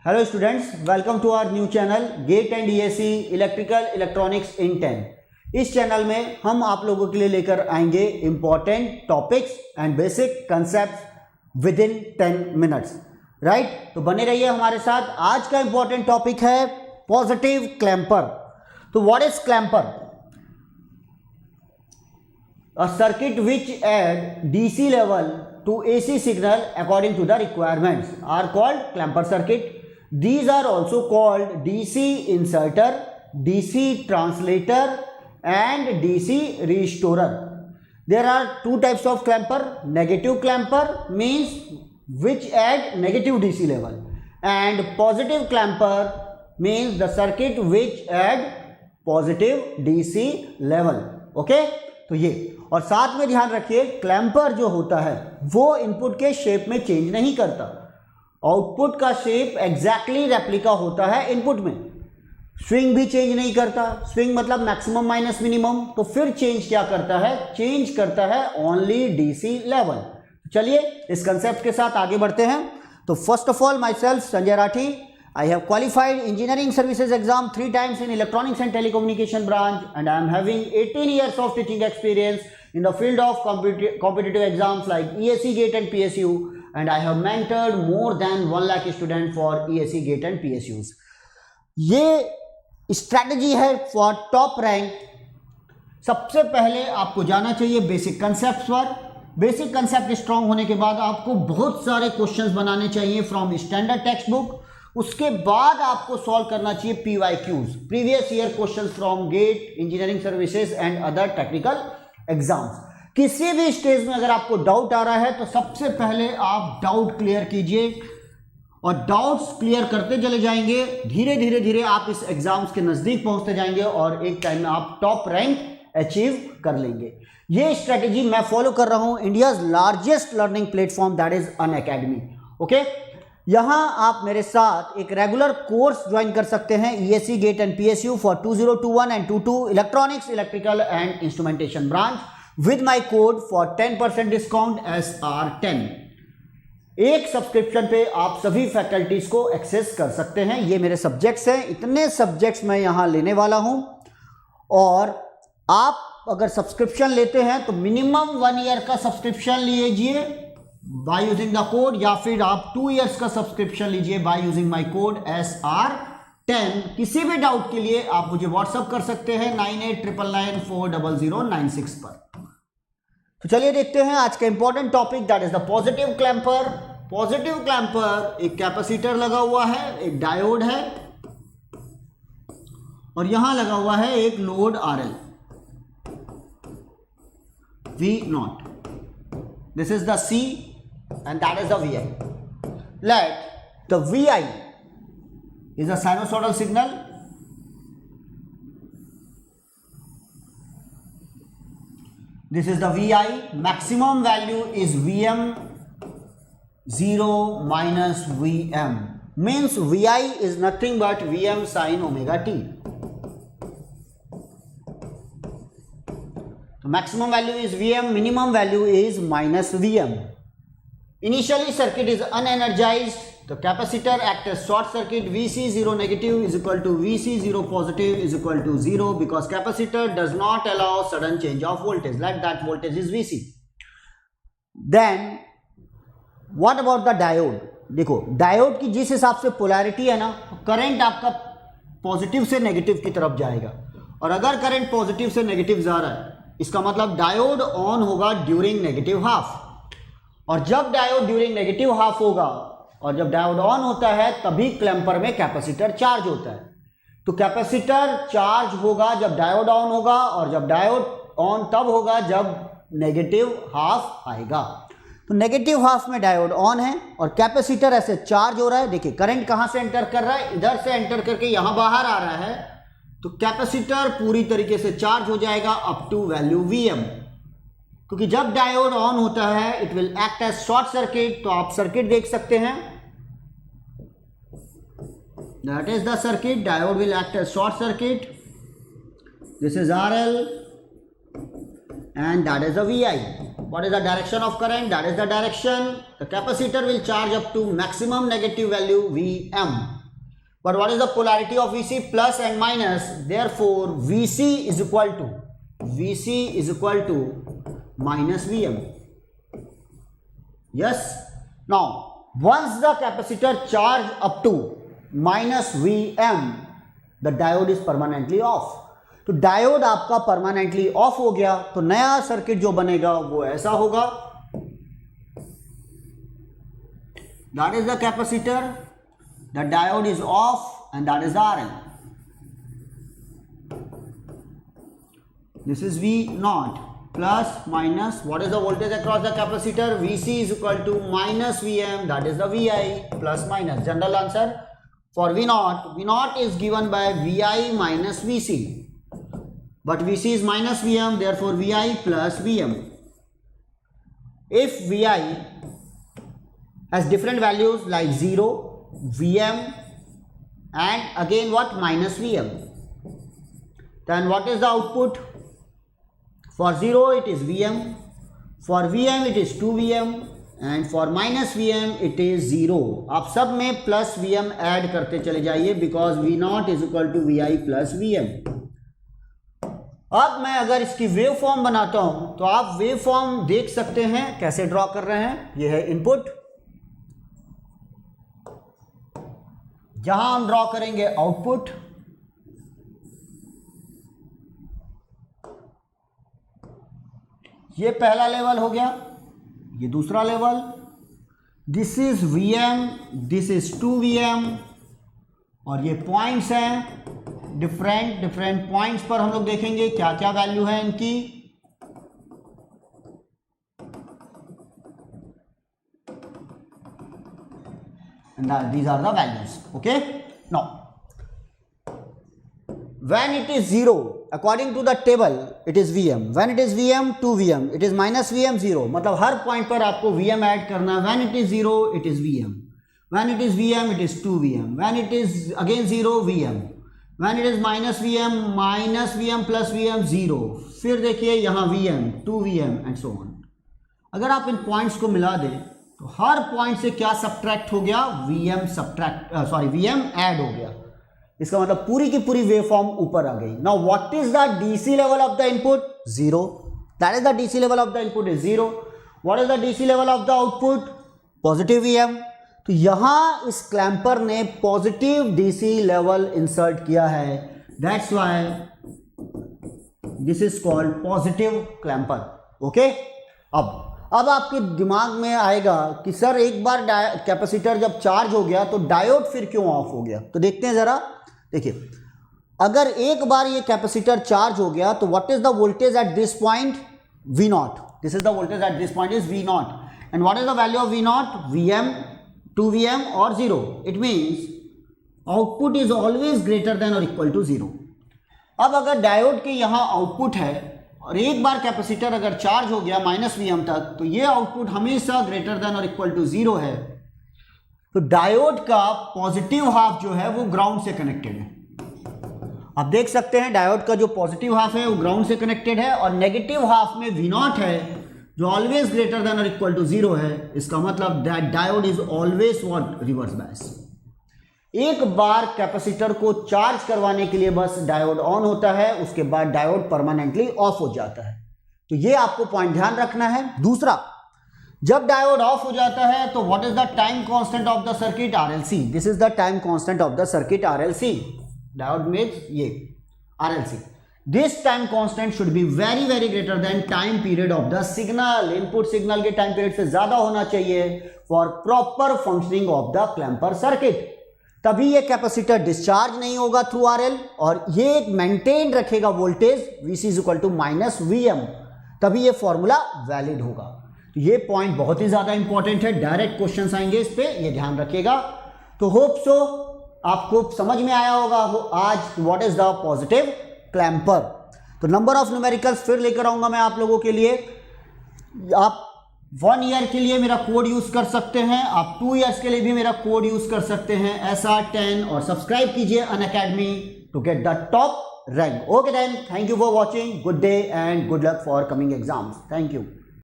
Hello students, welcome to our new channel GATE and DSC electrical electronics in 10। इस channel में हम आप लोगों के लिए लेकर आएंगे important topics and basic concept within 10 minutes. Right, तो बने रहिए हमारे साथ। आज का इंपॉर्टेंट टॉपिक है पॉजिटिव क्लैंपर। तो what is clamper? A circuit which add DC level to AC signal according to the requirements are called clamper circuit. These are also called DC inserter, DC translator and DC restorer. There are two types of clamper. Negative clamper means which add negative DC level, and positive clamper means the circuit which add positive DC level. Okay? तो ये, और साथ में ध्यान रखिए clamper जो होता है वो इनपुट के शेप में चेंज नहीं करता। आउटपुट का शेप एग्जैक्टली रेप्लिका होता है इनपुट में। स्विंग भी चेंज नहीं करता। स्विंग मतलब मैक्सिमम माइनस मिनिमम। तो फिर चेंज क्या करता है? चेंज करता है ओनली डीसी लेवल। चलिए इस कंसेप्ट के साथ आगे बढ़ते हैं। तो first of all, my self Sanjay Rathi, I have qualified engineering services exam 3 times in electronics and telecommunication branch, and I am having 18 years of teaching experience in the field of competitive exams like ESE GATE and PSU, and I have mentored more than 1 lakh students for ESE GATE and PSUs. ये strategy है for top rank. सबसे पहले आपको जाना चाहिए basic concept पर। Basic concept strong होने के बाद आपको बहुत सारे क्वेश्चंस बनाने चाहिए फ्रॉम स्टैंडर्ड टेक्स्ट बुक। उसके बाद आपको सॉल्व करना चाहिए PYQs, previous year questions from GATE, engineering services and other technical exams. किसी भी स्टेज में अगर आपको डाउट आ रहा है तो सबसे पहले आप डाउट क्लियर कीजिए, और डाउट्स क्लियर करते चले जाएंगे। धीरे धीरे धीरे आप इस एग्जाम्स के नजदीक पहुंचते जाएंगे और एक टाइम में आप टॉप रैंक अचीव कर लेंगे। ये स्ट्रेटेजी मैं फॉलो कर रहा हूं। India's largest learning platform that is Unacademy. Okay, यहां आप मेरे साथ एक रेगुलर कोर्स ज्वाइन कर सकते हैं, ESE GATE and PSU for 2021 and 22 electronics, electrical and instrumentation branch with my code for 10% discount SR10। एक सब्सक्रिप्शन पे आप सभी फैकल्टीज को एक्सेस कर सकते हैं। ये मेरे सब्जेक्ट्स हैं, इतने सब्जेक्ट्स मैं यहां लेने वाला हूं। और आप अगर सब्सक्रिप्शन लेते हैं तो मिनिमम 1 ईयर का सब्सक्रिप्शन लीजिए बाय यूजिंग द कोड, या फिर आप 2 इयर्स का सब्सक्रिप्शन लीजिए by using my code SR10। किसी भी डाउट के लिए आप मुझे व्हाट्सअप कर सकते हैं 9899940096 पर। तो चलिए देखते हैं आज का important topic, that is the positive clamper. Positive clamper, एक कैपेसिटर लगा हुआ है, एक डायोड है, और यहां लगा हुआ है एक load RL V0। This is the C and that is the VI. Let the VI is a sinusoidal signal. This is the VI. Maximum value is VM 0 minus VM. Means VI is nothing but VM sin omega t. So maximum value is VM, minimum value is minus VM. Initially circuit is unenergized. The capacitor acts as short circuit. VC0 negative is equal to VC0 positive is equal to 0 because capacitor does not allow sudden change of voltage. Let that voltage is VC. Then what about the diode? देखो diode की जिस हिसाब से polarity है ना, current आपका positive से negative की तरफ जाएगा। और अगर करंट पॉजिटिव से नेगेटिव जा रहा है, इसका मतलब डायोड ऑन होगा ड्यूरिंग नेगेटिव हाफ। और जब डायोड ड्यूरिंग नेगेटिव हाफ होगा और जब डायोड ऑन होता है तभी क्लैंपर में कैपेसिटर चार्ज होता है। तो कैपेसिटर चार्ज होगा जब डायोड ऑन होगा, और जब डायोड ऑन तब होगा जब नेगेटिव हाफ आएगा। तो नेगेटिव हाफ में डायोड ऑन है और कैपेसिटर ऐसे चार्ज हो रहा है। देखिए करंट कहां से एंटर कर रहा है, इधर से एंटर करके यहां बाहर आ रहा है। तो कैपेसिटर पूरी तरीके से चार्ज हो जाएगा अप टू वैल्यू VM, क्योंकि जब डायोड ऑन होता है it will act as short circuit. तो आप सर्किट देख सकते हैं, that is the circuit. Diode will act as short circuit. This is RL and that is the VI। what is the direction of current? That is the direction. The capacitor will charge up to maximum negative value Vm. But what is the polarity of Vc? Plus and minus. Therefore Vc is equal to minus Vm. Yes. Now once the capacitor charge up to minus Vm, the diode is permanently off. तो diode आपका permanently of हो गया, तो नया circuit जो बनेगा वो ऐसा होगा. That is the capacitor, the diode is of and that is the RL. This is V not plus minus, what is the voltage across the capacitor? Vc is equal to minus Vm, that is the Vi plus minus. General answer for V naught is given by Vi minus Vc, but Vc is minus Vm, therefore Vi plus Vm. If Vi has different values like 0, Vm and again what? Minus Vm, then what is the output? For 0 it is Vm, for Vm it is 2Vm and for minus Vm it is 0. आप सब में plus Vm add करते चले जाइए because V naught is equal to Vi plus Vm. अब मैं अगर इसकी वेव फॉर्म बनाता हूं तो आप वेव फॉर्म देख सकते हैं कैसे ड्रॉ कर रहे हैं. ये है इनपुट, जहां हम ड्रॉ करेंगे आउटपुट. ये पहला लेवल हो गया, ये दूसरा level. This is Vm, this is 2Vm और ये पॉइंट्स हैं. डिफरेंट पॉइंट्स पर हम लोग देखेंगे क्या क्या वैल्यू है इनकी. and these are the values. Okay, now when it is 0, according to the table it is Vm. When it is Vm, 2Vm. It is minus Vm, 0. मतलब हर पॉइंट पर आपको Vm ऐड करना है. When it is 0, it is Vm. When it is Vm, it is 2Vm. When it is again 0, Vm. When it is minus Vm plus Vm, 0. फिर देखिए यहाँ Vm, 2Vm and so on. अगर आप इन points को मिला दें तो हर point से क्या सब्ट्रैक्ट हो गया? Vm ऐड हो गया. इसका मतलब पूरी की पूरी वेव फॉर्म ऊपर आ गई. Now what is the DC level of the input? 0. That is the DC level of the input is 0. What is the DC level of the output? Positive Vm. तो यहां इस क्लैंपर ने positive DC level insert किया है. That's why this is called positive clamper. Okay, अब आपके दिमाग में आएगा कि सर एक बार कैपेसिटर जब चार्ज हो गया तो डायोड फिर क्यों ऑफ हो गया? तो देखते हैं जरा. देखिए, अगर एक बार ये कैपेसिटर चार्ज हो गया तो what is the voltage at this point? V not. This is the voltage at this point is V not. And what is the value of V not? Vm, 2Vm और 0. It means output is always greater than और equal to 0. अब अगर diode के यहाँ output है और एक बार capacitor अगर चार्ज हो गया माइनस Vm तक, तो ये आउटपुट हमेशा ग्रेटर देन और इक्वल टू 0 है. तो डायोड का पॉजिटिव हाफ जो है वो ग्राउंड से कनेक्टेड है. आप देख सकते हैं डायोड का जो पॉजिटिव हाफ है वो ग्राउंड से कनेक्टेड है और नेगेटिव हाफ में V नॉट है जो ऑलवेज ग्रेटर देन और इक्वल टू 0 है. इसका मतलब that diode is always what? Reverse bias. एक बार कैपेसिटर को चार्ज करवाने के लिए बस डायोड ऑन होता है, उसके बाद डायोड परमानेंटली ऑफ हो जाता है. तो ये आपको पॉइंट ध्यान रखना है. दूसरा, जब डायोड ऑफ हो जाता है तो what is the time constant of the circuit? RLC. This is the time constant of the circuit RLC. Diode means ये RLC. This time constant should be very very greater than time period of the signal. Input signal के time period से ज्यादा होना चाहिए for proper functioning of the clamper circuit. तभी ये capacitor discharge नहीं होगा थ्रू RL और ये मेंटेन रखेगा voltage Vc is equal to minus Vm. तभी ये फॉर्मूला वैलिड होगा. तो ये पॉइंट बहुत ही ज्यादा इंपॉर्टेंट है. डायरेक्ट क्वेश्चंस आएंगे इस पे, ये ध्यान रखिएगा. तो होप सो आपको समझ में आया होगा आज what is the positive clamper. तो नंबर ऑफ न्यूमेरिकल्स फिर लेकर आऊंगा मैं आप लोगों के लिए. आप 1 ईयर के लिए मेरा कोड यूज कर सकते हैं, आप 2 ईयर्स के लिए भी मेरा कोड यूज कर सकते हैं SR10 और सब्सक्राइब कीजिए Unacademy to get the top rank. Okay then, thank you for watching. Good day and good luck for coming exams. Thank you.